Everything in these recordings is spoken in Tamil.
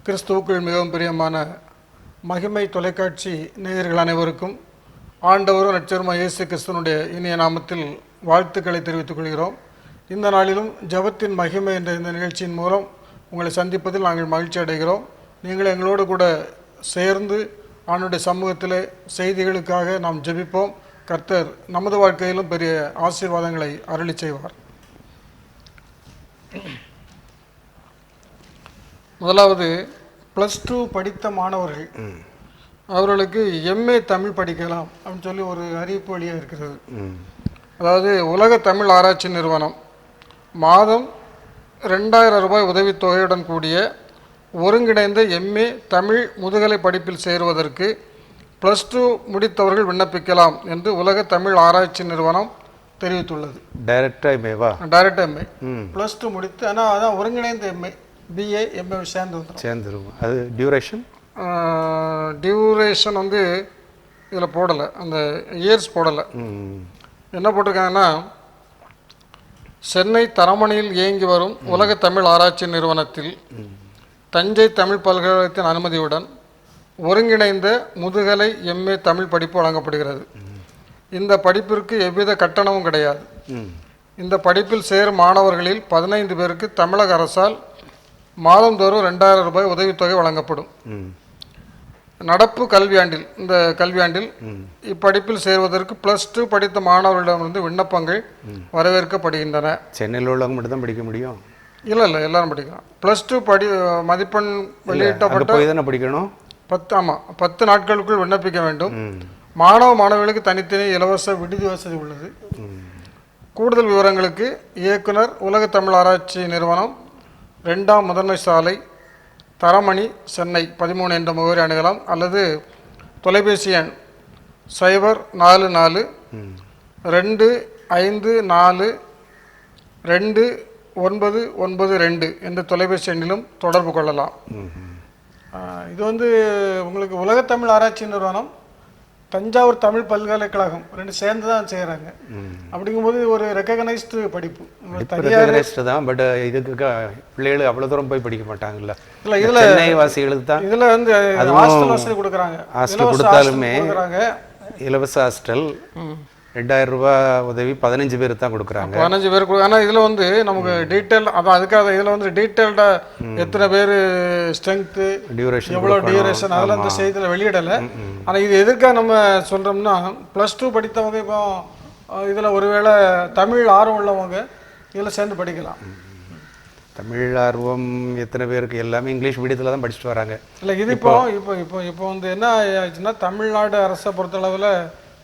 கிறிஸ்துவுக்குள் மிகவும் பிரியமான மகிமை தொலைக்காட்சி நேயர்கள் அனைவருக்கும் ஆண்டவரும் இரட்சகருமாகிய இயேசு கிறிஸ்துவினுடைய இனிய நாமத்தில் வாழ்த்துக்களை தெரிவித்துக் கொள்கிறோம். இந்த நாளிலும் ஜெபத்தின் மகிமை என்ற இந்த நிகழ்ச்சியின் மூலம் உங்களை சந்திப்பதில் நாங்கள் மகிழ்ச்சி அடைகிறோம். நீங்கள் எங்களோடு கூட சேர்ந்து ஆண்டவருடைய சமூகத்தில் செய்திகளுக்காக நாம் ஜெபிப்போம். கர்த்தர் நமது வாழ்க்கையிலும் பெரிய ஆசீர்வாதங்களை அருளி செய்வார். முதலாவது +2 படித்த மாணவர்கள் அவர்களுக்கு MA தமிழ் படிக்கலாம் அப்படின்னு சொல்லி ஒரு அறிவிப்பு வழியாக இருக்கிறது. அதாவது உலக தமிழ் ஆராய்ச்சி நிறுவனம் மாதம் 2000 ரூபாய் உதவித்தொகையுடன் கூடிய ஒருங்கிணைந்த MA தமிழ் முதுகலை படிப்பில் சேருவதற்கு +2 முடித்தவர்கள் விண்ணப்பிக்கலாம் என்று உலக தமிழ் ஆராய்ச்சி நிறுவனம் தெரிவித்துள்ளது. டைரக்ட் MA +2 முடித்து, ஆனால் அதான் ஒருங்கிணைந்த MA BA MA சேர்ந்துருவோம். அது டியூரேஷன் வந்து இதில் போடலை, அந்த இயர்ஸ் போடலை. என்ன போட்டிருக்காங்கன்னா, சென்னை தரமணியில் இயங்கி வரும் உலக தமிழ் ஆராய்ச்சி நிறுவனத்தில் தஞ்சை தமிழ் பல்கலைக்கழகத்தின் அனுமதியுடன் ஒருங்கிணைந்த முதுகலை MA தமிழ் படிப்பு வழங்கப்படுகிறது. இந்த படிப்பிற்கு எவ்வித கட்டணமும் கிடையாது. இந்த படிப்பில் சேரும் மாணவர்களில் 15 பேருக்கு தமிழக அரசால் மாதந்தோறும் 2000 ரூபாய் உதவித்தொகை வழங்கப்படும். நடப்பு கல்வியாண்டில் இந்த கல்வியாண்டில் இப்படிப்பில் சேர்வதற்கு +2 படித்த மாணவர்களிடமிருந்து விண்ணப்பங்கள் வரவேற்கப்படுகின்றன. சென்னையில் உள்ளவங்க மட்டும் தான் படிக்க முடியும்? இல்லை, எல்லாரும் படிக்கலாம். +2 மதிப்பெண் வெளியிட்டப்பட்ட படிக்கணும். 10 நாட்களுக்குள் விண்ணப்பிக்க வேண்டும். மாணவர்களுக்கு தனித்தனி இலவச விடுதி வசதி உள்ளது. கூடுதல் விவரங்களுக்கு இயக்குனர் உலக தமிழ் ஆராய்ச்சி நிறுவனம் 2ஆம் முதன்மை சாலை தரமணி சென்னை 13 என்ற முகவரி அணுகலாம். அல்லது தொலைபேசி எண் 044 254 2992 என்ற தொலைபேசி எண்ணிலும் தொடர்பு கொள்ளலாம். இது வந்து உங்களுக்கு உலக தமிழ் ஆராய்ச்சி நிறுவனம், தஞ்சாவூர் தமிழ் பல்கலைக்கழகம் 2 சேர்ந்து தான் செய்கிறாங்க. அப்படிங்கும்போது ஒரு ரெக்கக்னைஸ்டு படிப்பு தான். பட் இதுக்கு பிள்ளைகள் அவ்வளோ தூரம் போய் படிக்க மாட்டாங்கல்ல. இல்லை, இதில் சென்னை வாசிகளுக்கு தான். இதில் வந்து ஹாஸ்டல் வசதி கொடுக்குறாங்க. ஹாஸ்டல் கொடுத்தாலுமே இலவச ஹாஸ்டல் 2000 ரூபாய் உதவி 15 பேர் தான் கொடுக்குறாங்க. 15 பேர். ஆனால் இதில் வந்து நமக்கு டீட்டெயில் அதுக்காக இதில் வந்து டீட்டெயில்டாக எத்தனை பேர் ஸ்ட்ரென்த்து, டியூரேஷன், எவ்வளோ டியூரேஷன், அதெல்லாம் அந்த செய்தியில் வெளியிடலை. ஆனால் இது எதுக்காக நம்ம சொல்கிறோம்னா, +2 படித்தவங்க இப்போ இதில் ஒருவேளை தமிழ் ஆர்வம் உள்ளவங்க இதில் சேர்ந்து படிக்கலாம். தமிழ் ஆர்வம் எத்தனை பேருக்கு? எல்லாமே இங்கிலீஷ் மீடியத்தில் தான் படிச்சுட்டு வராங்க. இல்லை, இது இப்போ வந்து என்ன ஆச்சுன்னா, தமிழ்நாடு அரசை பொறுத்தளவில்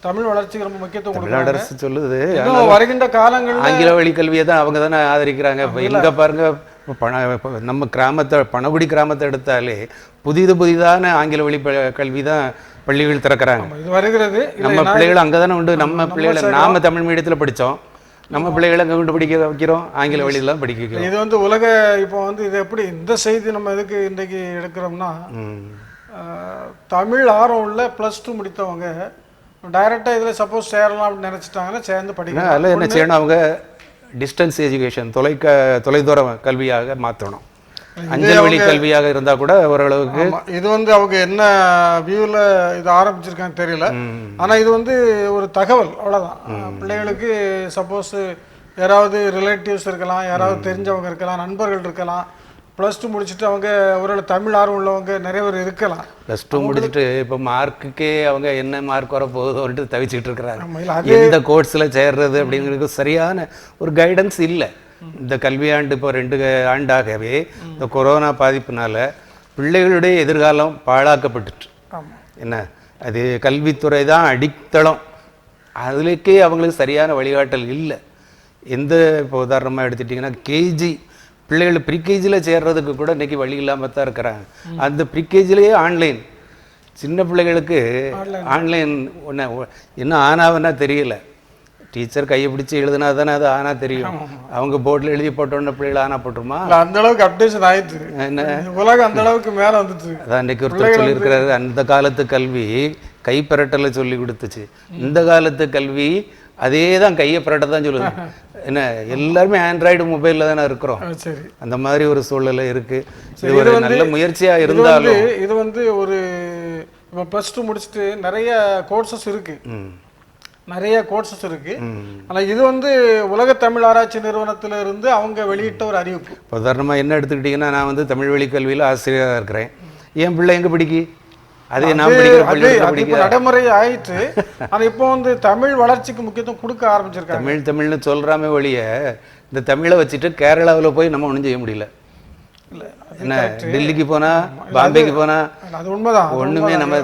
தமிழ் வளர்ச்சிக்கு ரொம்ப முக்கியத்துவம் கொடுக்குறாங்க. அரசு சொல்லுது வருகின்ற காலங்களில் ஆங்கில வழி கல்வியை தான் அவங்க தானே ஆதரிக்கிறாங்க. இப்போ எங்கே பாருங்க, நம்ம கிராமத்தை, பணகுடி கிராமத்தை எடுத்தாலே புதிதான ஆங்கில வழி கல்வி தான் பள்ளிகள் திறக்கிறாங்க. இது வருகிறது. நம்ம பிள்ளைகள் அங்கே தானே உண்டு. நம்ம பிள்ளைகளை நாம தமிழ் மீடியத்தில் படித்தோம், நம்ம பிள்ளைகளை அங்கே கொண்டு படிக்க வைக்கிறோம், ஆங்கில வழியெல்லாம் படிக்க வைக்கிறோம். இது வந்து உலக இப்போ வந்து இது எப்படி இந்த செய்தி நம்ம எதுக்கு இன்றைக்கு எடுக்கிறோம்னா, தமிழ் ஆர்வம் உள்ள +2 முடித்தவங்க டைரெக்டாக இதில் சப்போஸ் சேரலாம் அப்படின்னு நினச்சிட்டாங்கன்னா சேர்ந்து படிக்கலாம். அதில் என்ன செய்யணும், அவங்க டிஸ்டன்ஸ் எஜுகேஷன், தொலைதூர கல்வியாக மாற்றணும். அஞ்சல் வழி கல்வியாக இருந்தால் கூட ஓரளவுக்கு. இது வந்து அவங்க என்ன வியூவில் இது ஆரம்பிச்சிருக்கான்னு தெரியல. ஆனால் இது வந்து ஒரு தகவல், அவ்வளோதான். பிள்ளைகளுக்கு சப்போஸ் யாராவது ரிலேட்டிவ்ஸ் இருக்கலாம், யாராவது தெரிஞ்சவங்க இருக்கலாம், நண்பர்கள் இருக்கலாம், +2 முடிச்சுட்டு அவங்க ஒரு தமிழ் ஆர்வம் உள்ளவங்க நிறைய பேர் இருக்கலாம். +2 முடிச்சுட்டு இப்போ மார்க்குக்கே அவங்க என்ன மார்க் வர போகுதோன்ட்டு தவிச்சுட்டு இருக்கிறாங்க. எந்த கோர்ஸில் சேர்றது அப்படிங்கிறது சரியான ஒரு கைடன்ஸ் இல்லை. இந்த கல்வியாண்டு இப்போ 2 ஆண்டாகவே இந்த கொரோனா பாதிப்புனால பிள்ளைகளுடைய எதிர்காலம் பாழாக்கப்பட்டுட்டு. என்ன அது கல்வித்துறை தான் அடித்தளம், அதுலேக்கே அவங்களுக்கு சரியான வழிகாட்டல் இல்லை. எந்த இப்போ உதாரணமாக எடுத்துட்டிங்கன்னா, கேஜி பிள்ளைகள் ப்ரீகேஜியில் சேர்றதுக்கு கூட இன்றைக்கி வழி இல்லாமல் தான் இருக்கிறாங்க. அந்த ப்ரீகேஜிலேயே ஆன்லைன், சின்ன பிள்ளைகளுக்கு ஆன்லைன் என்ன ஆனாவன்னா தெரியல. டீச்சர் கையை பிடிச்சி எழுதுனா தானே அது ஆனா தெரியும். அவங்க போர்டில் எழுதி போட்டோன்னு பிள்ளைகள் ஆனா போட்டுருமா? அந்த அளவுக்கு அப்டேஷன் ஆயிடுச்சு, என்ன உலகம் அந்த அளவுக்கு மேலே வந்துச்சு. அதான் இன்றைக்கி ஒருத்தர் சொல்லியிருக்கிறாரு, அந்த காலத்து கல்வி கைப்பரட்டலை சொல்லி கொடுத்துச்சு, இந்த காலத்து கல்வி அதே தான் கையை புரட்ட தான் சொல்லுது. என்ன எல்லாருமே ஆண்ட்ராய்டு மொபைலில் தானே இருக்கிறோம். சரி, அந்த மாதிரி ஒரு சூழ்நிலை இருக்குது. இது ஒரு நல்ல முயற்சியாக இருந்தாலும் இது வந்து ஒரு இப்போ +2 முடிச்சுட்டு நிறைய கோர்சஸ் இருக்கு, நிறைய கோர்சஸ் இருக்கு. ஆனால் இது வந்து உலக தமிழ் ஆராய்ச்சி நிறுவனத்தில் இருந்து அவங்க வெளியிட்ட ஒரு அறிவிப்பு. உதாரணமாக என்ன எடுத்துக்கிட்டிங்கன்னா, நான் வந்து தமிழ் வழி கல்வியில் ஆசிரியராக இருக்கிறேன். என் பிள்ளை எங்கே படிக்கி? அதே நான் படிக்கிற நடைமுறை ஆயிட்டு. ஆனால் இப்போ வந்து தமிழ் வளர்ச்சிக்கு முக்கியத்துவம் கொடுக்க ஆரம்பிச்சிருக்காங்க. தமிழ்னு சொல்கிறாமே ஒழிய இந்த தமிழை வச்சுட்டு கேரளாவில் போய் நம்ம ஒன்றும் செய்ய முடியல. என்ன டெல்லிக்கு போனா, பாம்பேக்கு போனா, அது உண்மைதான், ஒண்ணுமே நம்ம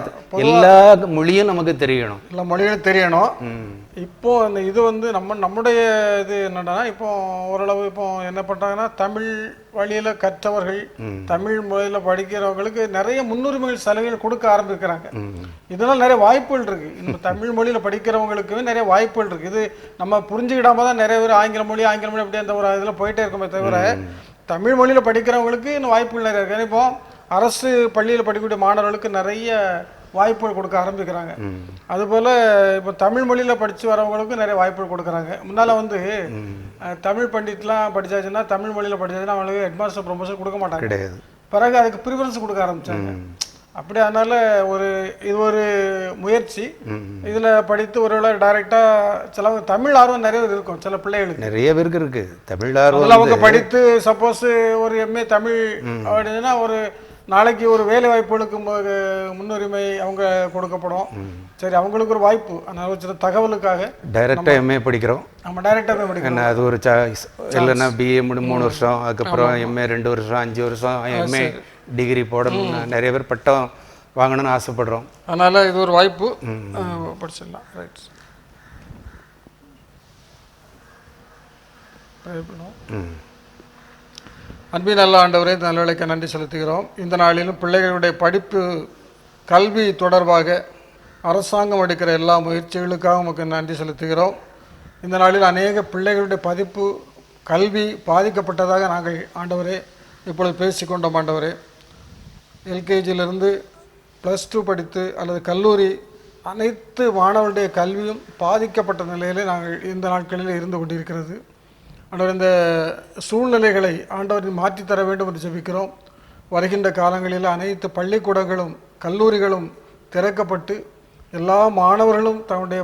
எல்லா மொழியும் நமக்கு தெரியணும், எல்லா மொழியும் தெரியணும். இப்போ அந்த இது வந்து நம்முடைய இது என்னன்னா, இப்போ ஓரளவு இப்போ என்ன பண்றாங்கன்னா, தமிழ் வழியில கற்றவர்கள், தமிழ் மொழியில படிக்கிறவங்களுக்கு நிறைய முன்னுரிமைகள் சலுகைகள் கொடுக்க ஆரம்பிக்கிறாங்க. இதனால நிறைய வாய்ப்புகள் இருக்கு. இந்த தமிழ் மொழியில படிக்கிறவங்களுக்கு நிறைய வாய்ப்புகள் இருக்கு. இது நம்ம புரிஞ்சுக்கிடாம தான் நிறைய பேர் ஆங்கில மொழி அப்படி அந்த ஒரு இதுல போயிட்டே இருக்கோமே தவிர, தமிழ் மொழியில் படிக்கிறவங்களுக்கு இன்னும் வாய்ப்புகள் நிறைய இருக்குது. இப்போ அரசு பள்ளியில் படிக்கக்கூடிய மாணவர்களுக்கு நிறைய வாய்ப்புகள் கொடுக்க ஆரம்பிக்கிறாங்க. அதுபோல் இப்போ தமிழ் மொழியில் படித்து வரவங்களுக்கும் நிறைய வாய்ப்புகள் கொடுக்குறாங்க. முன்னால் வந்து தமிழ் பண்டிட்லாம் படித்தாச்சுன்னா, தமிழ் மொழியில் படித்தாச்சுன்னா அவங்களுக்கு ஹெட்மாஸ்டர் ப்ரொமோஷன் கொடுக்க மாட்டாங்க, கிடையாது. பிறகு அதுக்கு ப்ரிஃபரன்ஸ் கொடுக்க ஆரம்பித்தாங்க. அப்படி அதனால இது ஒரு முயற்சி. இதுல படித்து ஒருவேளை டைரக்டா சில தமிழ் ஆர்வம் நிறைய பேர் இருக்கும், சில பிள்ளைகளுக்கு நிறைய பேருக்கு இருக்கு தமிழ் ஆர்வம். அவங்க படித்து சப்போஸ் ஒரு MA தமிழ் அப்படின்னா ஒரு நாளைக்கு ஒரு வேலை வாய்ப்புகளுக்கு முன்னுரிமை அவங்க கொடுக்கப்படும். சரி, அவங்களுக்கு ஒரு வாய்ப்பு. அதனால ஒரு சில தகவலுக்காக டைரக்டா MA படிக்கிறோம். நம்ம டைரக்டா படிக்கிறோம். அது ஒரு சாய்ஸ். இல்லைன்னா BA 3 வருஷம், அதுக்கப்புறம் MA 2 வருஷம், 5 வருஷம் MA டிகிரி போடணும். நிறைய பேர் பட்டம் வாங்கணும்னு ஆசைப்படுறோம். அதனால இது ஒரு வாய்ப்பு, படிச்சிடலாம். ரைட். அன்பின் நல்ல ஆண்டவரே, இந்த நல்லவேளைக்கு நன்றி செலுத்துகிறோம். இந்த நாளிலும் பிள்ளைகளுடைய படிப்பு கல்வி தொடர்பாக அரசாங்கம் எடுக்கிற எல்லா முயற்சிகளுக்காக உங்களுக்கு நன்றி செலுத்துகிறோம். இந்த நாளில் அநேக பிள்ளைகளுடைய படிப்பு கல்வி பாதிக்கப்பட்டதாக நாங்கள் ஆண்டவரே இப்பொழுது பேசிக்கொண்டோம். ஆண்டவரே, LKGயிலிருந்து +2 படித்து அல்லது கல்லூரி அனைத்து மாணவர்களுடைய கல்வியும் பாதிக்கப்பட்ட நிலையிலே நாங்கள் இந்த நாட்களில் இருந்து கொண்டிருக்கிறது. ஆண்டவர், இந்த சூழ்நிலைகளை ஆண்டவர் மாற்றித்தர வேண்டும் என்று ஜெபிக்கிறோம். வருகின்ற காலங்களில் அனைத்து பள்ளிக்கூடங்களும் கல்லூரிகளும் திறக்கப்பட்டு எல்லா மாணவர்களும் தன்னுடைய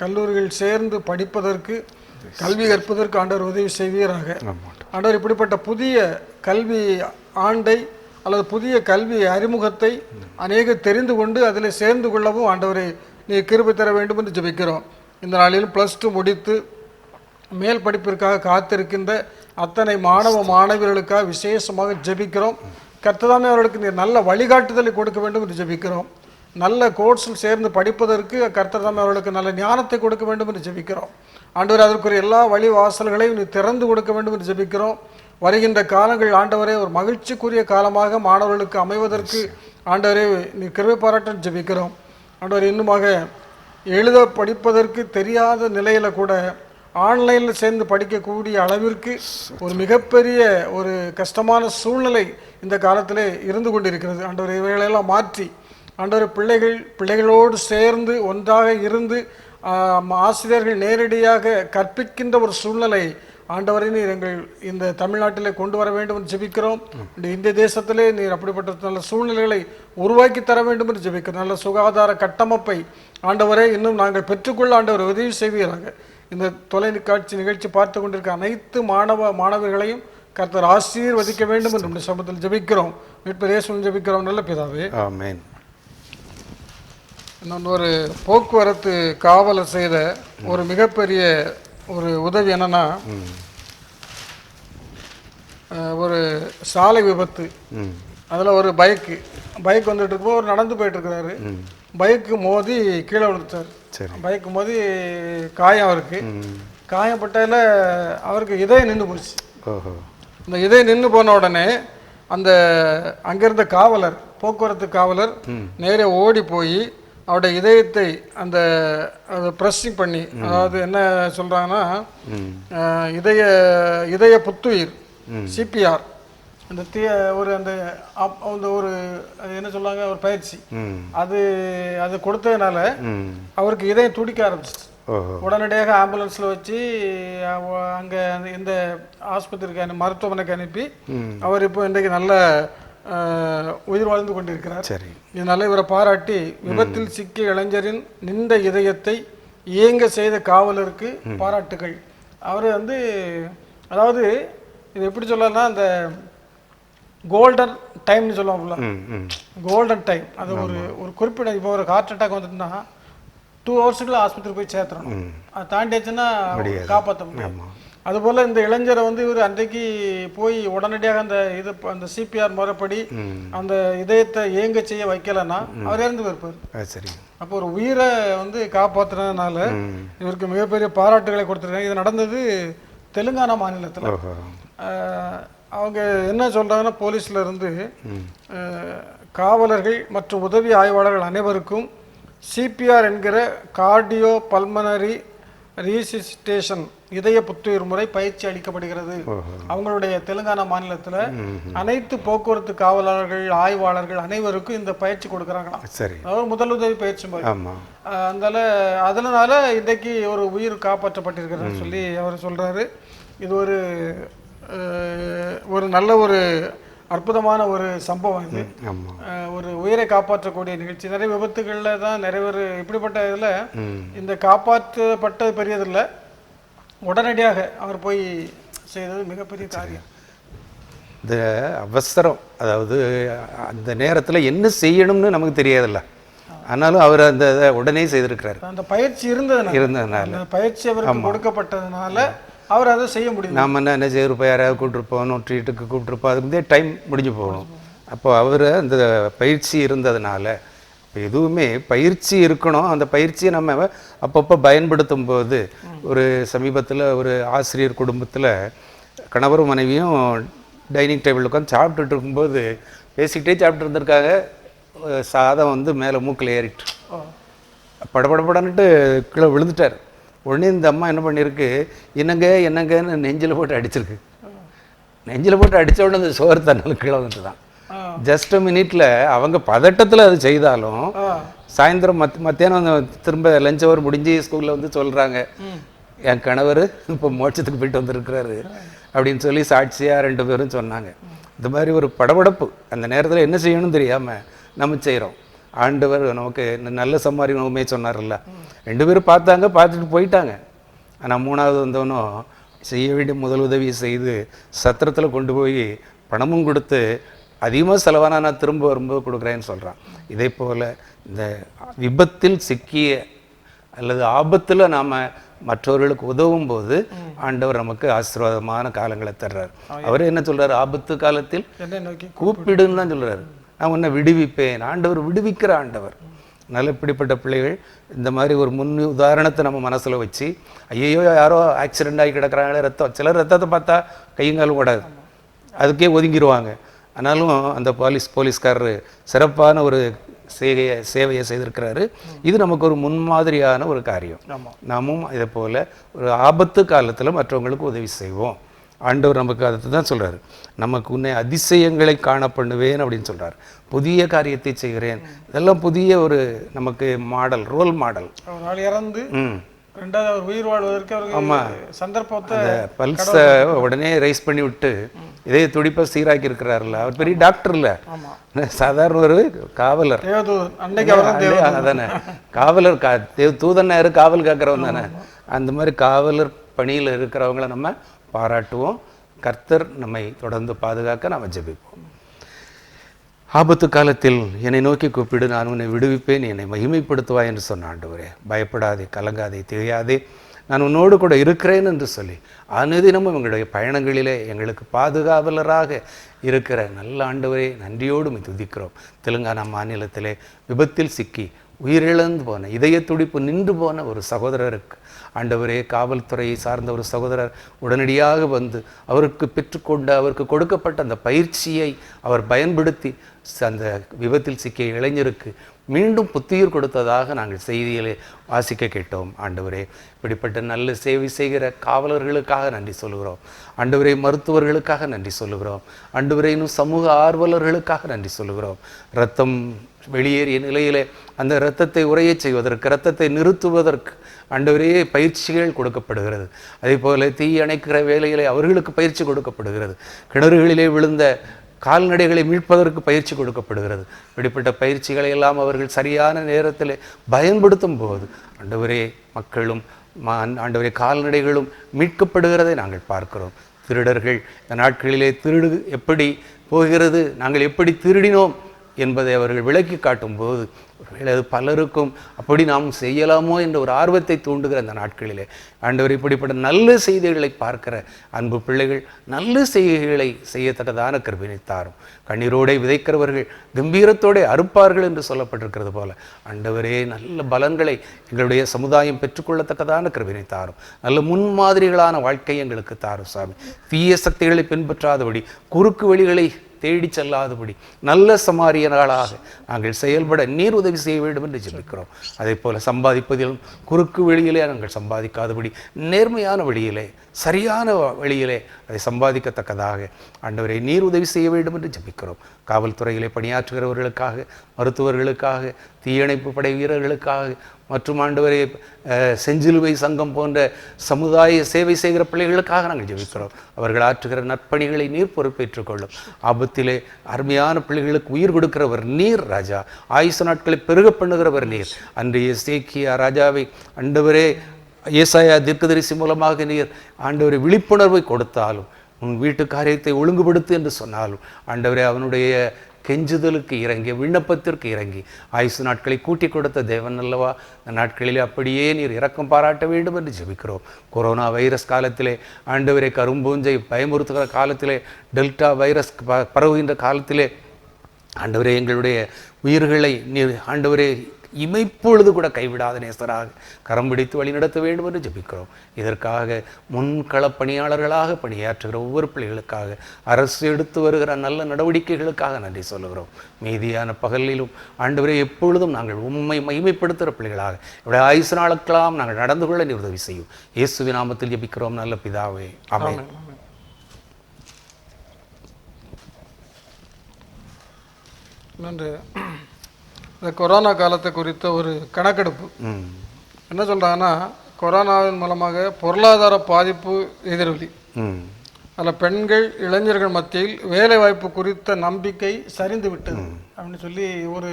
கல்லூரிகள் சேர்ந்து படிப்பதற்கு, கல்வி கற்பதற்கு ஆண்டவர் உதவி செய்வீராக. ஆண்டவர், இப்படிப்பட்ட புதிய கல்வி ஆண்டை அல்லது புதிய கல்வி அறிமுகத்தை அநேக தெரிந்து கொண்டு அதில் சேர்ந்து கொள்ளவும் ஆண்டவரை நீ கிருபை தர வேண்டும் என்று ஜெபிக்கிறோம். இந்த நாளில் +2 முடித்து மேல் படிப்பிற்காக காத்திருக்கின்ற அத்தனை மாணவ மாணவியர்களுக்காக விசேஷமாக ஜெபிக்கிறோம். கர்த்ததாமே அவர்களுக்கு நீர் நல்ல வழிகாட்டுதலை கொடுக்க வேண்டும் என்று ஜெபிக்கிறோம். நல்ல கோர்ஸில் சேர்ந்து படிப்பதற்கு கர்த்ததாமே அவர்களுக்கு நல்ல ஞானத்தை கொடுக்க வேண்டும் என்று ஜெபிக்கிறோம். ஆண்டவர், அதற்குரிய எல்லா வழி வாசல்களையும் நீ திறந்து கொடுக்க வேண்டும் என்று ஜெபிக்கிறோம். வருகின்ற காலங்கள் ஆண்டவரே ஒரு மகிழ்ச்சிக்குரிய காலமாக மாணவர்களுக்கு அமைவதற்கு ஆண்டவரே நீ கிருபை பாராட்ட ஜெபிக்கிறோம். ஆண்டவர், இன்னுமாக எழுத படிப்பதற்கு தெரியாத நிலையில் கூட ஆன்லைனில் சேர்ந்து படிக்கக்கூடிய அளவிற்கு ஒரு மிகப்பெரிய ஒரு கஷ்டமான சூழ்நிலை இந்த காலத்திலே இருந்து கொண்டிருக்கிறது. ஆண்டவர், இவைகளெல்லாம் மாற்றி ஆண்டவர் பிள்ளைகளோடு சேர்ந்து ஒன்றாக இருந்து ஆசிரியர்கள் நேரடியாக கற்பிக்கின்ற ஒரு சூழ்நிலை ஆண்டவரை நீர் எங்கள் இந்த தமிழ்நாட்டிலே கொண்டு வர வேண்டும் என்று ஜெபிக்கிறோம். இந்திய தேசத்திலே நீர் அப்படிப்பட்ட நல்ல சூழ்நிலைகளை உருவாக்கி தர வேண்டும் என்று ஜெபிக்கிறோம். நல்ல சுகாதார கட்டமைப்பை ஆண்டவரை இன்னும் நாங்கள் பெற்றுக்கொள்ள ஆண்டவர் உதவி செய்வீராங்க. இந்த தொலைக்காட்சி நிகழ்ச்சி பார்த்து கொண்டிருக்க அனைத்து மாணவர்களையும் கர்த்தர் ஆசீர்வதிக்க வேண்டும் என்று நம்முடைய சமூகத்தில் ஜெபிக்கிறோம். மீட்பர் இயேசுவின் ஜெபிக்கிறோம் நல்ல பிதாவே, ஆமென். இன்னொரு போக்குவரத்து காவலர் செய்த ஒரு மிகப்பெரிய ஒரு உதவி என்னன்னா, ஒரு சாலை விபத்து. அதில் ஒரு பைக் வந்துட்டு இருப்போம், ஒரு நடந்து போயிட்டு இருக்கிறாரு. பைக்கு மோதி கீழே விழுந்துட்டார். பைக்கு மோதி காயம் அவருக்கு. காயப்பட்டதில் அவருக்கு இதயம் நின்று போச்சு. இந்த இதயம் நின்று போன உடனே அந்த அங்கிருந்த காவலர், போக்குவரத்து காவலர் நேரே ஓடி போய் அவருடைய இதயத்தை அந்த ப்ரெஸ்ஸிங் பண்ணி, அதாவது என்ன சொல்கிறாங்கன்னா இதய புத்துயிர் CPR, அந்த அந்த ஒரு என்ன சொல்லுவாங்க ஒரு பயிற்சி, அது கொடுத்ததுனால அவருக்கு இதயம் துடிக்க ஆரம்பிச்சிச்சு. உடனடியாக ஆம்புலன்ஸில் வச்சு அங்கே இந்த ஆஸ்பத்திரிக்கு மருத்துவமனைக்கு அனுப்பி அவர் இப்போ இன்றைக்கு நல்ல உயிர் வாழ்ந்து கொண்டிருக்கிறார். சரி, இதனால இவரை பாராட்டி விபத்தில் சிக்கிய இளைஞரின் நின்ற இதயத்தை இயங்க செய்த காவலருக்கு பாராட்டுகள். அவர் வந்து அதாவது இது எப்படி சொல்லலாம்னா அந்த கோல்டன் டைம்னு சொல்லுவாங்கல்ல, கோல்டன் டைம். அது ஒரு குறிப்பிட்ட இப்போ ஒரு ஹார்ட் அட்டாக் வந்துட்டுன்னா 2 ஹவர்ஸுக்குள்ள ஆஸ்பத்திரி போய் சேர்த்துறணும். அதை தாண்டியாச்சுன்னா காப்பாற்ற முடியும். அதுபோல் இந்த இளைஞரை வந்து இவர் அன்றைக்கு போய் உடனடியாக அந்த சிபிஆர் முறைப்படி அந்த இதயத்தை இயங்க செய்ய வைக்கலைன்னா அவர் இறந்து போயிருப்பார். சரி, அப்போ ஒரு உயிரை வந்து காப்பாற்றுறதுனால இவருக்கு மிகப்பெரிய பாராட்டுகளை கொடுத்துருக்காங்க. இது நடந்தது தெலுங்கானா மாநிலத்தில். அவங்க என்ன சொல்கிறாங்கன்னா, போலீஸில் இருந்து காவலர்கள் மற்றும் உதவி ஆய்வாளர்கள் அனைவருக்கும் சிபிஆர் என்கிற கார்டியோ பல்மனரி ரீசிஸ்டேஷன் இதய புத்துயிர் முறை பயிற்சி அளிக்கப்படுகிறது. அவங்களுடைய தெலுங்கானா மாநிலத்தில் அனைத்து போக்குவரத்து காவலர்கள் ஆய்வாளர்கள் அனைவருக்கும் இந்த பயிற்சி கொடுக்குறாங்களாம். சரி, அதாவது முதலுதவி பயிற்சி முறை. அதனால இன்றைக்கு ஒரு உயிர் காப்பாற்றப்பட்டிருக்கிறதுன்னு சொல்லி அவர் சொல்றாரு. இது ஒரு நல்ல ஒரு அற்புதமான ஒரு சம்பவம். இது ஒரு உயிரை காப்பாற்றக்கூடிய நிகழ்ச்சி. நிறைய விபத்துகளில் தான் நிறைய பேர் இப்படிப்பட்ட இதில் இந்த காப்பாற்றப்பட்டது பெரியதில்லை, உடனடியாக அவர் போய் செய்தது மிகப்பெரிய காரியம். இந்த அவசரம், அதாவது அந்த நேரத்தில் என்ன செய்யணும்னு நமக்கு தெரியாதுல்ல, ஆனாலும் அவர் அந்த உடனே செய்திருக்கிறார். அந்த பயிற்சி இருந்ததுனால பயிற்சி அவருக்கு கொடுக்கப்பட்டதுனால அவர் அதை செய்ய முடியும். நாம் என்ன செய்யிருப்போம், யாராவது கூப்பிட்டுருப்போம், ட்ரீட்டுக்கு கூப்பிட்டுருப்போம், அதுக்கு முந்தைய டைம் முடிஞ்சு போகணும். அப்போ அவர் அந்த பயிற்சி இருந்ததுனால, இப்போ எதுவுமே பயிற்சி இருக்கணும். அந்த பயிற்சியை நம்ம அப்பப்போ பயன்படுத்தும் போது, ஒரு சமீபத்தில் ஒரு ஆசிரியர் குடும்பத்தில் கணவரும் மனைவியும் டைனிங் டேபிள் உட்காந்து சாப்பிட்டுட்டு இருக்கும்போது பேசிக்கிட்டே சாப்பிட்டு இருந்திருக்காங்க. சாதம் வந்து மேலே மூக்கில் ஏறிட்டு படபடப்படன்ட்டு கீழே விழுந்துட்டார். உடனே இந்த அம்மா என்ன பண்ணியிருக்கு, என்னங்கன்னு நெஞ்சில் போட்டு அடிச்சிருக்கு. நெஞ்சில் போட்டு அடித்த உடனே அந்த சோறு தன்னால் கீழே வந்துட்டு தான். ஜஸ்ட் மினிட்ல அவங்க பதட்டத்தில் அது செய்தாலும் சாயந்தரம் மத்தியானம் திரும்ப லஞ்ச் ஹவர் முடிஞ்சு ஸ்கூலில் வந்து சொல்கிறாங்க, என் கணவர் இப்போ மோட்சத்துக்கு போயிட்டு வந்திருக்கிறாரு அப்படின்னு சொல்லி சாட்சியாக 2 பேரும் சொன்னாங்க. இந்த மாதிரி ஒரு படபடப்பு அந்த நேரத்தில் என்ன செய்யணும்னு தெரியாமல் நம்ம செய்கிறோம். ஆண்டவர் நமக்கு நல்ல சம்மாரி நோமே சொன்னார்ல, 2 பேரும் பார்த்துட்டு போயிட்டாங்க. ஆனால் 3வது வந்தவனும் செய்ய வேண்டிய முதல் உதவியை செய்து சத்திரத்தில் கொண்டு போய் பணமும் கொடுத்து அதிகமாக செலவானா நான் திரும்ப வரும்போது கொடுக்குறேன்னு சொல்கிறான். இதே போல் இந்த விபத்தில் சிக்கிய அல்லது ஆபத்தில் நாம் மற்றவர்களுக்கு உதவும் போது ஆண்டவர் நமக்கு ஆசீர்வாதமான காலங்களை தர்றார். அவர் என்ன சொல்கிறார், ஆபத்து காலத்தில் கூப்பிடுன்னு தான் சொல்கிறார். நான் உன்னை விடுவிப்பேன். ஆண்டவர் விடுவிக்கிற ஆண்டவர். அதனால் இப்படிப்பட்ட பிள்ளைகள் இந்த மாதிரி ஒரு முன் உதாரணத்தை நம்ம மனசில் வச்சு, ஐயோ யாரோ ஆக்சிடெண்ட் ஆகி கிடக்கிறாங்களே, சிலர் ரத்தத்தை பார்த்தா கையங்காலும் ஓடாது, அதுக்கே ஒதுங்கிடுவாங்க. ஆனாலும் அந்த போலீஸ்காரர் சிறப்பான ஒரு சேவையை செய்திருக்கிறாரு. இது நமக்கு ஒரு முன்மாதிரியான ஒரு காரியம். நாமும் இதை போல் ஒரு ஆபத்து காலத்தில் மற்றவங்களுக்கு உதவி செய்வோம். ஆண்டவர் நமக்கு அதை தான் சொல்கிறார், நமக்கு உன்னை அதிசயங்களை காண பண்ணுவேன் அப்படின்னு சொல்கிறார். புதிய காரியத்தை செய்கிறேன். இதெல்லாம் புதிய ஒரு நமக்கு மாடல், ரோல் மாடல். இறந்து 2வது உயிர் வாழ்வதற்கு சந்தர்ப்பத்தை பல்ஸை உடனே ரைஸ் பண்ணி விட்டு இதே துடிப்பை சீராக்கி இருக்கிறாருல்ல. அவர் பெரிய டாக்டர் இல்லை, சாதாரண ஒரு காவலர். அதானே காவலர், தூதன் யாரு, காவல் காக்கிறவன் தானே. அந்த மாதிரி காவலர் பணியில் இருக்கிறவங்கள நம்ம பாராட்டுவோம். கர்த்தர் நம்மை தொடர்ந்து பாதுகாக்க நாம் ஜெபிப்போம். ஆபத்து காலத்தில் என்னை நோக்கி கூப்பிடு, நான் உன்னை விடுவிப்பேன், என்னை மகிமைப்படுத்துவாய் என்று சொன்ன ஆண்டவரே, பயப்படாதே, கலங்காதே, திகையாதே, நான் உன்னோடு கூட இருக்கிறேன் என்று சொல்லி அனுதினமும் எங்களுடைய பயணங்களிலே எங்களுக்கு பாதுகாவலராக இருக்கிற நல்ல ஆண்டவரே, நன்றியோடு துதிக்கிறோம். தெலுங்கானா மாநிலத்திலே விபத்தில் சிக்கி உயிரிழந்து போன, இதய துடிப்பு நின்று போன ஒரு சகோதரருக்கு ஆண்டவரே, காவல்துறையை சார்ந்த ஒரு சகோதரர் உடனடியாக வந்து அவருக்கு கொடுக்கப்பட்ட அந்த பயிற்சியை அவர் பயன்படுத்தி அந்த விபத்தில் சிக்கிய இளைஞருக்கு மீண்டும் புத்துயிர் கொடுத்ததாக நாங்கள் செய்தியிலே வாசிக்க கேட்டோம். ஆண்டவரே, இப்படிப்பட்ட நல்ல சேவை செய்கிற காவலர்களுக்காக நன்றி சொல்லுகிறோம். ஆண்டவரே, மருத்துவர்களுக்காக நன்றி சொல்லுகிறோம். ஆண்டவரே, இன்னும் சமூக ஆர்வலர்களுக்காக நன்றி சொல்லுகிறோம். ரத்தம் வெளியேறிய நிலையிலே அந்த இரத்தத்தை உறையச் செய்வதற்கு, இரத்தத்தை நிறுத்துவதற்கு ஆண்டவரே பயிற்சிகள் கொடுக்கப்படுகிறது. அதே போல தீ அணைக்கிற வேலையிலே அவர்களுக்கு பயிற்சி கொடுக்கப்படுகிறது. கிணறுகளிலே விழுந்த கால்நடைகளை மீட்பதற்கு பயிற்சி கொடுக்கப்படுகிறது. இப்படிப்பட்ட பயிற்சிகளை எல்லாம் அவர்கள் சரியான நேரத்தில் பயன்படுத்தும் போது ஆண்டவரே மக்களும் ஆண்டவரே கால்நடைகளும் மீட்கப்படுகிறதை நாங்கள் பார்க்கிறோம். திருடர்கள் இந்த நாட்களிலே திருடு எப்படி போகிறது, நாங்கள் எப்படி திருடினோம் என்பதை அவர்கள் விளக்கி காட்டும்போது அது பலருக்கும் அப்படி நாம் செய்யலாமோ என்ற ஒரு ஆர்வத்தை தூண்டுகிற அந்த நாட்களிலே ஆண்டவர் இப்படிப்பட்ட நல்ல செய்திகளை பார்க்கிற அன்பு பிள்ளைகள் நல்ல செய்திகளை செய்யத்தக்கதான கிருபையை தாரும். கண்ணீரோடே விதைக்கிறவர்கள் கம்பீரத்தோடு அறுப்பார்கள் என்று சொல்லப்பட்டிருக்கிறது போல ஆண்டவரே நல்ல பலன்களை எங்களுடைய சமுதாயம் பெற்றுக்கொள்ளத்தக்கதான கிருபையை தாரும். நல்ல முன்மாதிரிகளான வாழ்க்கை எங்களுக்கு தாரும் சாமி. தீய சக்திகளை பின்பற்றாதபடி, குறுக்கு வழிகளை தேடி செல்லாதபடி நல்ல சமாரியர்களாக நாங்கள் செயல்பட நீர் உதவி செய்ய வேண்டும் என்று ஜெபிக்கிறோம். அதே போல சம்பாதிப்பதிலும் குறுக்கு வழியிலே நாங்கள் சம்பாதிக்காதபடி நேர்மையான வழியிலே, சரியான வழியிலே அதை சம்பாதிக்கத்தக்கதாக ஆண்டவரை நீர் உதவி செய்ய வேண்டும் என்று ஜெபிக்கிறோம். காவல்துறையிலே பணியாற்றுகிறவர்களுக்காக, மருத்துவர்களுக்காக, தீயணைப்பு படை வீரர்களுக்காக மற்றும் ஆண்டவரே செஞ்சிலுவை சங்கம் போன்ற சமுதாய சேவை செய்கிற பிள்ளைகளுக்காக நாங்கள் ஜெபிக்கிறோம். அவர்கள் ஆற்றுகிற நற்பணிகளை நீர் பொறுப்பேற்றுக் கொள்ளும். ஆபத்திலே அருமையான பிள்ளைகளுக்கு உயிர் கொடுக்கிறவர் நீர் ராஜா. ஆயுச நாட்களை பெருக பண்ணுகிறவர் நீர். அன்றைய சேக்கியா ராஜாவை ஆண்டவரே ஏசாயா தீர்க்கதரிசி மூலமாக நீர் ஆண்டவரை விழிப்புணர்வை கொடுத்தாலும், உன் வீட்டு காரியத்தை ஒழுங்குபடுத்து என்று சொன்னாலும் ஆண்டவரே அவனுடைய கெஞ்சுதலுக்கு இறங்கி, விண்ணப்பத்திற்கு இறங்கி ஆயுசு நாட்களை கூட்டி கொடுத்த தேவன் அல்லவா. இந்த நாட்களிலே அப்படியே நீர் இரக்கம் பாராட்ட வேண்டும் என்று ஜெபிக்கிறோம். கொரோனா வைரஸ் காலத்திலே ஆண்டவரை கரும்பூஞ்சை பயமுறுத்துகிற காலத்திலே, டெல்டா வைரஸ் பரவுகின்ற காலத்திலே ஆண்டவரே எங்களுடைய உயிர்களை நீர் ஆண்டவரே இமைப்பொழுது கூட கைவிடாத நேசராக கரம் பிடித்து வழிநடத்த வேண்டும் என்று ஜெபிக்கிறோம். இதற்காக முன்களப் பணியாளர்களாக பணியாற்றுகிற ஒவ்வொரு பிள்ளைகளுக்காக, அரசு எடுத்து வருகிற நல்ல நடவடிக்கைகளுக்காக நன்றி சொல்லுகிறோம். மீதியான பகலிலும் ஆண்டவரே எப்பொழுதும் நாங்கள் உண்மை மகிமைப்படுத்துகிற பிள்ளைகளாக இவருடைய ஆயுசு நாளுக்கெல்லாம் நாங்கள் நடந்து கொள்ள நீர் உதவி செய்யும். இயேசுவின் நாமத்தில் ஜெபிக்கிறோம் நல்ல பிதாவே, ஆமென். நன்றி. இந்த கொரோனா காலத்தை குறித்த ஒரு கணக்கெடுப்பு என்ன சொல்கிறாங்கன்னா, கொரோனாவின் மூலமாக பொருளாதார பாதிப்பு எதிரொலி, அதில் பெண்கள் இளைஞர்கள் மத்தியில் வேலை வாய்ப்பு குறித்த நம்பிக்கை சரிந்து விட்டது அப்படின்னு சொல்லி ஒரு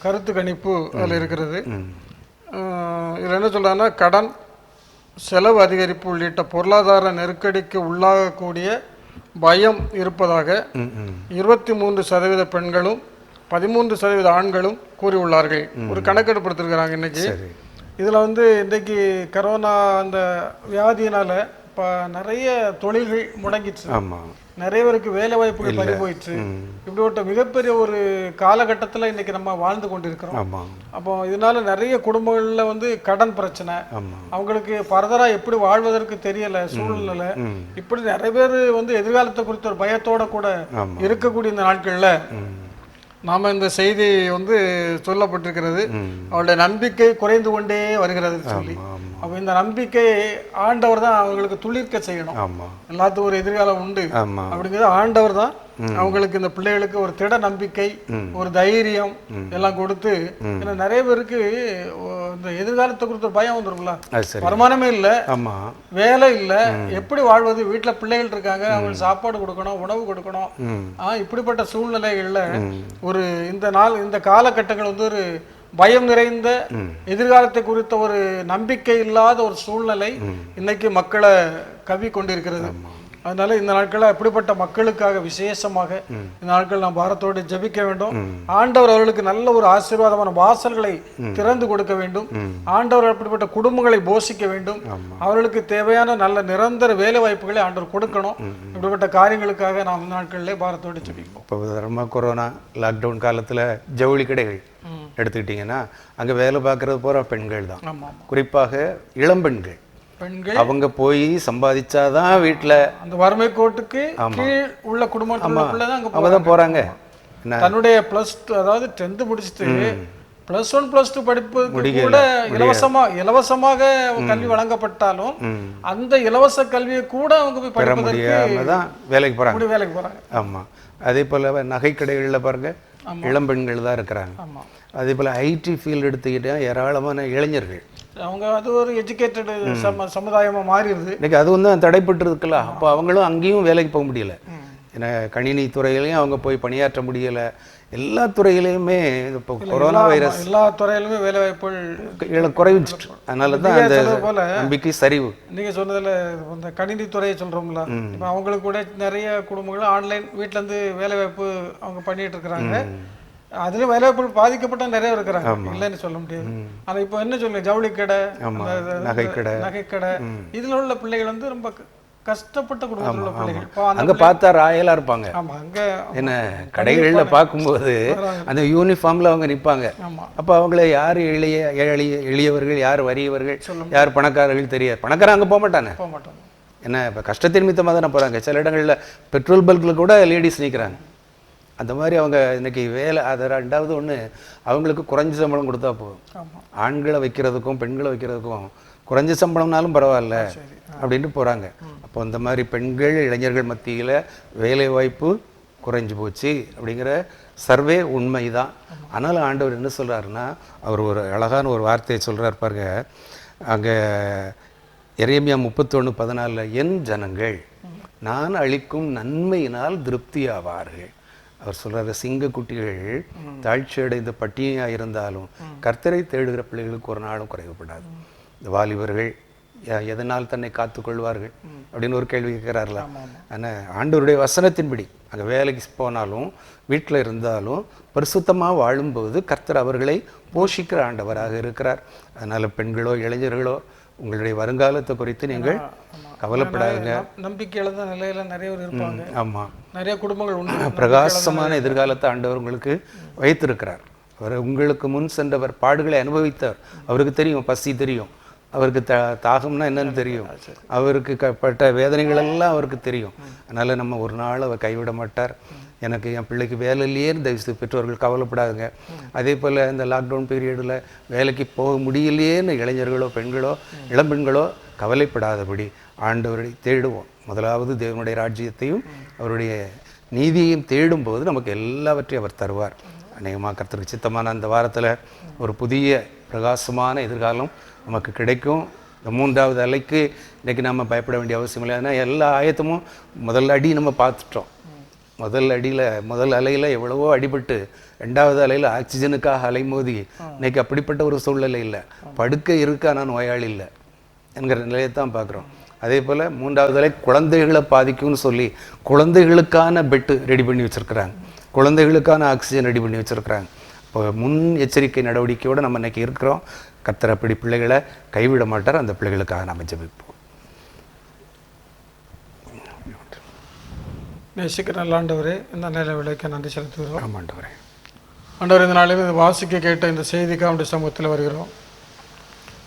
கருத்து கணிப்பு அதில் இருக்கிறது. இதில் என்ன சொல்கிறாங்கன்னா, கடன், செலவு அதிகரிப்பு உள்ளிட்ட பொருளாதார நெருக்கடிக்கு உள்ளாகக்கூடிய பயம் இருப்பதாக 23% பெண்களும் 13% ஆண்களும் கூறியுள்ளார்கள். ஒரு கணக்கெடுப்பு எடுத்திருக்கிறாங்க இன்னைக்கு. இதில் இன்றைக்கு கரோனா அந்த வியாதியினால இப்போ நிறைய தொழில்கள் முடங்கிடுச்சு, நிறைய பேருக்கு வேலை வாய்ப்புகள் பறி போயிடுச்சு. இப்படிப்பட்ட மிகப்பெரிய ஒரு காலகட்டத்தில் இன்னைக்கு நம்ம வாழ்ந்து கொண்டிருக்கிறோம். அப்போ இதனால நிறைய குடும்பங்களில் கடன் பிரச்சனை, அவங்களுக்கு ஃபர்தரா எப்படி வாழ்வதற்கு தெரியல சூழ்நிலை, இப்படி நிறைய பேர் எதிர்காலத்தை குறித்த ஒரு பயத்தோட கூட இருக்கக்கூடிய இந்த நாட்கள்ல நாம இந்த செய்தி சொல்லப்பட்டிருக்கிறது, அவருடைய நம்பிக்கை குறைந்து கொண்டே வருகிறது சொல்லி. அப்ப இந்த நம்பிக்கையை ஆண்டவர் தான் அவங்களுக்கு துளிர்க்க செய்யணும். எல்லாத்துக்கும் ஒரு எதிர்காலம் உண்டு அப்படிங்கிறது ஆண்டவர் தான் அவங்களுக்கு, இந்த பிள்ளைகளுக்கு ஒரு திட நம்பிக்கை, ஒரு தைரியம் எல்லாம் கொடுத்து. ஏன்னா நிறைய பேருக்கு இந்த எதிர்காலத்தை குறித்த பயம் வந்துருங்களா, வருமானமே இல்ல, வேலை இல்ல, எப்படி வாழ்வது, வீட்டுல பிள்ளைகள் இருக்காங்க, அவங்களுக்கு சாப்பாடு கொடுக்கணும், உணவு கொடுக்கணும். இப்படிப்பட்ட சூழ்நிலைகள்ல ஒரு இந்த காலகட்டங்கள் ஒரு பயம் நிறைந்த எதிர்காலத்தை குறித்த ஒரு நம்பிக்கை இல்லாத ஒரு சூழ்நிலை இன்னைக்கு மக்களை கவி கொண்டிருக்கிறது. அதனால இந்த நாட்களில் அப்படிப்பட்ட மக்களுக்காக விசேஷமாக இந்த நாட்கள் நாம் பாரத்தோடு ஜெபிக்க வேண்டும். ஆண்டவர் அவர்களுக்கு நல்ல ஒரு ஆசீர்வாதமான வாசல்களை திறந்து கொடுக்க வேண்டும். ஆண்டவர் அப்படிப்பட்ட குடும்பங்களை போஷிக்க வேண்டும். அவர்களுக்கு தேவையான நல்ல நிரந்தர வேலை வாய்ப்புகளை ஆண்டவர் கொடுக்கணும். இப்படிப்பட்ட காரியங்களுக்காக நாம் இந்த நாட்களிலே பாரத்தோடு ஜெபிப்போம். இப்போ கொரோனா லாக்டவுன் காலத்தில் ஜவுளி கடைகள் எடுத்துக்கிட்டிங்கன்னா அங்கே வேலை பார்க்கறது போகிற பெண்கள் தான், குறிப்பாக இளம்பெண்கள். அவங்க போய் சம்பாதிச்சாதான் வீட்டுல அந்த வறுமை கோட்டுக்கு கீழ் உள்ள குடும்பத்துல அவங்க தான் போறாங்க. தன்னுடைய +2 அதாவது 10th முடிச்சுட்டு +1 +2 படிப்பு கூட இலவசமாக கல்வி வழங்கப்பட்டாலும் அந்த இலவச கல்வியை கூட அவங்க போய் பெற முடியாம தான் வேலைக்கு போறாங்க. ஆமா, அதே போல நகை கடைகள்ல பாருங்க, இளம்பெண்கள் தான் இருக்கிறாங்க. ஆமாம். அதே போல் ஐடி ஃபீல்டு எடுத்துக்கிட்டால் ஏராளமான இளைஞர்கள், அவங்க அது ஒரு எஜுகேட்டடு சமுதாயமாக மாறிடுது. இன்றைக்கி அது வந்து தடைப்பட்டு இருக்கலாம். அப்போ அவங்களும் அங்கேயும் வேலைக்கு போக முடியல. ஏன்னா கணினி துறையிலையும் அவங்க போய் பணியாற்ற முடியலை. எல்லா துறையிலையுமே இப்போ கொரோனா வைரஸ் எல்லா துறையிலுமே வேலை வாய்ப்புகள் குறைஞ்சிட்டு. அதனால தான் அந்த நம்பிக்கை சரிவு. நீங்கள் சொன்னதில் இந்த கணினி துறையை சொல்கிறோம்ல, இப்போ அவங்களுக்கு கூட நிறைய குடும்பங்களும் ஆன்லைன் வீட்டிலேருந்து வேலை வாய்ப்பு அவங்க பண்ணிட்டு இருக்கிறாங்க. அதுல வேலைவாய்ப்பு பாதிக்கப்பட்ட நிறைய இருக்கிறாங்க, இல்லைன்னு சொல்ல முடியாது. ஆனா இப்போ என்ன சொல்லுங்க, ஜவுளி கடை, நகைக்கடை, இதுல உள்ள பிள்ளைகள் வந்து ரொம்ப கஷ்டப்பட்ட குடும்பத்தில் உள்ள பிள்ளைகள். அங்க பார்த்தா ராயலா இருப்பாங்க. என்ன கடைகள்ல பார்க்கும்போது அந்த யூனிஃபார்ம்ல அவங்க நிற்பாங்க. அப்ப அவங்கள யார் எளியவர்கள், யார் வறியவர்கள், யார் பணக்காரர்கள் தெரியாது. பணக்காரங்க அங்க போக மாட்டாங்க. என்ன இப்ப கஷ்டத்தின் நிமித்தமாக தானே போறாங்க. சில இடங்கள்ல பெட்ரோல் பல்க்ல கூட லேடிஸ் நிற்கிறாங்க. அந்த மாதிரி அவங்க இன்னைக்கு வேலை. அது ரெண்டாவது ஒன்று, அவங்களுக்கு குறைஞ்ச சம்பளம் கொடுத்தா போதும். ஆண்களை வைக்கிறதுக்கும் பெண்களை வைக்கிறதுக்கும் குறைஞ்ச சம்பளம்னாலும் பரவாயில்ல அப்படின்ட்டு போகிறாங்க. அப்போ இந்த மாதிரி பெண்கள் இளைஞர்கள் மத்தியில் வேலை வாய்ப்பு குறைஞ்சி போச்சு அப்படிங்கிற சர்வே உண்மை தான். ஆனால் ஆண்டவர் என்ன சொல்கிறாருன்னா, அவர் ஒரு அழகான ஒரு வார்த்தையை சொல்கிறார் பாருங்க. அங்கே எரேமியா 31:14, என் ஜனங்கள் நான் அளிக்கும் நன்மையினால் திருப்தி ஆவார்கள். அவர் சொல்கிறார், சிங்கக்குட்டிகள் தாழ்ச்சி அடைந்த பட்டினியாக இருந்தாலும் கர்த்தரை தேடுகிற பிள்ளைகளுக்கு ஒரு நாளும் குறைவுபடாது. இந்த வாலிபர்கள் எதனால் தன்னை காத்துக்கொள்வார்கள் அப்படின்னு ஒரு கேள்வி கேட்குறாருல. ஆனால் ஆண்டவருடைய வசனத்தின்படி அங்கே வேலைக்கு போனாலும் வீட்டில் இருந்தாலும் பரிசுத்தமாக வாழும்போது கர்த்தர் அவர்களை போஷிக்கிற ஆண்டவராக இருக்கிறார். அதனால் பெண்களோ இளைஞர்களோ உங்களுடைய வருங்காலத்தை குறித்து நீங்கள் கவலைப்படாதுங்க. நம்பிக்கை இழந்த நிலையில நிறைய பேர் இருப்பாங்க. ஆமாம், நிறைய குடும்பங்கள் உண்டு. பிரகாசமான எதிர்காலத்தை ஆண்டவர் உங்களுக்கு வைத்திருக்கிறார். அவர் உங்களுக்கு முன் சென்றவர், பாடுகளை அனுபவித்தார். அவருக்கு தெரியும், பசி தெரியும், அவருக்கு தாகம்னா என்னன்னு தெரியும், அவருக்கு பட்ட வேதனைகள் எல்லாம் அவருக்கு தெரியும். அதனால் நம்ம ஒரு நாள் அவர் கைவிட மாட்டார். எனக்கு என் பிள்ளைக்கு வேலை இல்லையேன்னு தயவுசெய்து பெற்றோர்கள் கவலைப்படாதுங்க. அதே போல் இந்த லாக்டவுன் பீரியடில் வேலைக்கு போக முடியலையேன்னு இளைஞர்களோ பெண்களோ இளம்பெண்களோ கவலைப்படாதபடி ஆண்டவரை தேடுவோம். முதலாவது தேவனுடைய ராஜ்யத்தையும் அவருடைய நீதியையும் தேடும்போது நமக்கு எல்லாவற்றையும் அவர் தருவார். அநேகமாக கர்த்தருக்கு சித்தமான அந்த வாரத்தில் ஒரு புதிய பிரகாசமான எதிர்காலம் நமக்கு கிடைக்கும். இந்த 3வது அலைக்கு இன்றைக்கி நம்ம பயப்பட வேண்டிய அவசியம் இல்லை. ஏன்னா எல்லா ஆயத்தமும் முதல் அடி நம்ம பார்த்துட்டோம். முதல் அலையில் எவ்வளவோ அடிபட்டு 2வது அலையில் ஆக்சிஜனுக்காக அலைமோதி இன்னைக்கு அப்படிப்பட்ட ஒரு சூழ்நிலை இல்லை. படுக்க இருக்கா, நான் நோயாளி இல்லை என்கிற நிலையை தான் பார்க்குறோம். அதே போல் 3வது அலை குழந்தைகளை பாதிக்கும்னு சொல்லி குழந்தைகளுக்கான பெட்டு ரெடி பண்ணி வச்சுருக்குறாங்க, குழந்தைகளுக்கான ஆக்சிஜன் ரெடி பண்ணி வச்சுருக்குறாங்க. இப்போ முன் எச்சரிக்கை நடவடிக்கையோடு நம்ம இன்றைக்கி இருக்கிறோம். கர்த்தர் அப்படி பிள்ளைகளை கைவிட மாட்டார். அந்த பிள்ளைகளுக்காக நம்ம ஜெபிப்போம். நேசிக்கிற நல்ல ஆண்டவரே, இந்த நேர விலைக்கு நன்றி செலுத்துகிறோம். ஆமாண்டவரே. ஆண்டவர், இந்த நாளில் வாசிக்க கேட்ட இந்த செய்திக்கு அவருடைய சமூகத்தில் வருகிறோம்.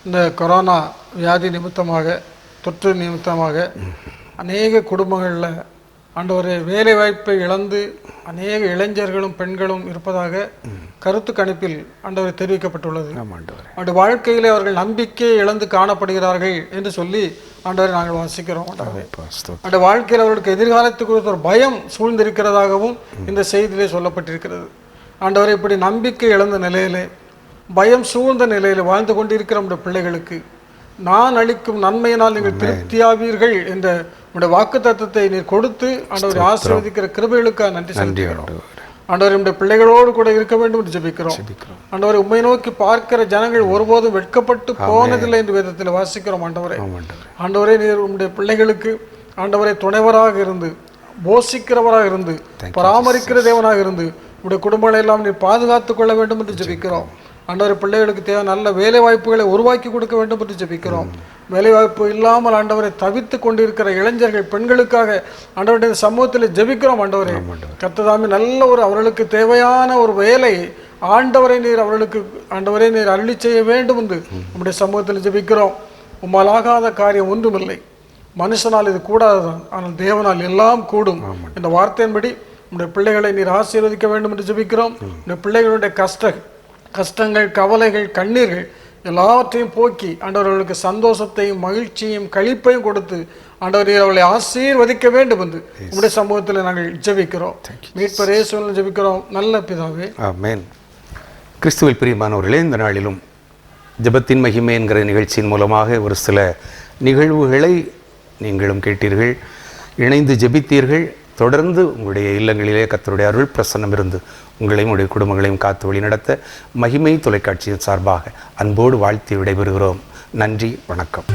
இந்த கொரோனா வியாதி நிமித்தமாக, தொற்று நிமித்தமாக அநேக குடும்பங்களில் ஆண்டவரே வேலை வாய்ப்பை இழந்து அநேக இளைஞர்களும் பெண்களும் இருப்பதாக கருத்து கணிப்பில் ஆண்டவரை தெரிவிக்கப்பட்டுள்ளது. அவருடைய வாழ்க்கையிலே அவர்கள் நம்பிக்கையை இழந்து காணப்படுகிறார்கள் என்று சொல்லி ஆண்டவரை நாங்கள் வாசிக்கிறோம். அவருடைய வாழ்க்கையில் அவர்களுக்கு எதிர்காலத்து குறித்த ஒரு பயம் சூழ்ந்திருக்கிறதாகவும் இந்த செய்தியிலே சொல்லப்பட்டிருக்கிறது. ஆண்டவரை இப்படி நம்பிக்கை இழந்த நிலையிலே, பயம் சூழ்ந்த நிலையில் வாழ்ந்து கொண்டிருக்கிற நம்முடைய பிள்ளைகளுக்கு நான் அளிக்கும் நன்மையினால் நீங்கள் திருப்தியாவீர்கள் என்ற உங்களுடைய வாக்கு தத்துவத்தை நீர் கொடுத்து ஆண்டவரை ஆசீர்வதிக்கிற கிருபைகளுக்காக நன்றி செலுத்துகிறோம். ஆண்டவர் நம்முடைய பிள்ளைகளோடு கூட இருக்க வேண்டும் என்று ஜெபிக்கிறோம். ஆண்டவரை உம்மை நோக்கி பார்க்கிற ஜனங்கள் ஒருபோதும் வெட்கப்பட்டு போனதில்லை என்று வேதத்தில் வாசிக்கிறோம். ஆண்டவரே நீர் உம்முடைய பிள்ளைகளுக்கு ஆண்டவரை துணைவராக இருந்து, போஷிக்கிறவராக இருந்து, பராமரிக்கிற தேவனாக இருந்து உங்களுடைய குடும்பங்களை எல்லாம் நீர் பாதுகாத்துக் கொள்ள வேண்டும் என்று ஜெபிக்கிறோம். ஆண்டவர் பிள்ளைகளுக்கு தேவை நல்ல வேலை வாய்ப்புகளை உருவாக்கி கொடுக்க வேண்டும் என்று ஜெபிக்கிறோம். வேலை வாய்ப்பு இல்லாமல் ஆண்டவரை தவித்து கொண்டிருக்கிற இளைஞர்கள் பெண்களுக்காக ஆண்டவருடைய சமூகத்தில் ஜெபிக்கிறோம். ஆண்டவரே கர்த்ததாமே நல்ல ஒரு அவர்களுக்கு தேவையான ஒரு வேலை ஆண்டவரை நீர் அவர்களுக்கு ஆண்டவரை நீர் அருளி செய்ய வேண்டும் என்று நம்முடைய சமூகத்தில் ஜெபிக்கிறோம். உம்மால் ஆகாத காரியம் ஒன்றுமில்லை. மனுஷனால் இது கூடாதுதான், ஆனால் தேவனால் எல்லாம் கூடும் என்ற வார்த்தையின்படி நம்முடைய பிள்ளைகளை நீர் ஆசீர்வதிக்க வேண்டும் என்று ஜெபிக்கிறோம். இந்த பிள்ளைகளுடைய கஷ்டங்கள், கவலைகள், கண்ணீர்கள் எல்லாவற்றையும் போக்கி ஆண்டவர்களுக்கு சந்தோஷத்தையும் மகிழ்ச்சியும் களிப்பையும் கொடுத்து ஆண்டவரே அவளை ஆசீர்வதிக்க வேண்டும் என்று உங்களுடைய சமூகத்தில் நாங்கள் ஜெபிக்கிறோம். மீட்பர் இயேசுவில் ஜெபிக்கிறோம் நல்ல பிதாவே, ஆமென். கிறிஸ்துவில் பிரியமானவர்களே, இந்த நாளிலும் ஜெபத்தின் மகிமை என்கிற நிகழ்ச்சியின் மூலமாக ஒரு சில நிகழ்வுகளை நீங்களும் கேட்டீர்கள், இணைந்து ஜெபித்தீர்கள். தொடர்ந்து உங்களுடைய இல்லங்களிலே கர்த்தருடைய அருள் பிரசன்னம் இருந்து உங்களையும் உங்களுடைய குடும்பங்களையும் காத்து வழி நடத்த மகிமை தொலைக்காட்சியின் சார்பாக அன்போடு வாழ்த்தி விடைபெறுகிறோம். நன்றி, வணக்கம்.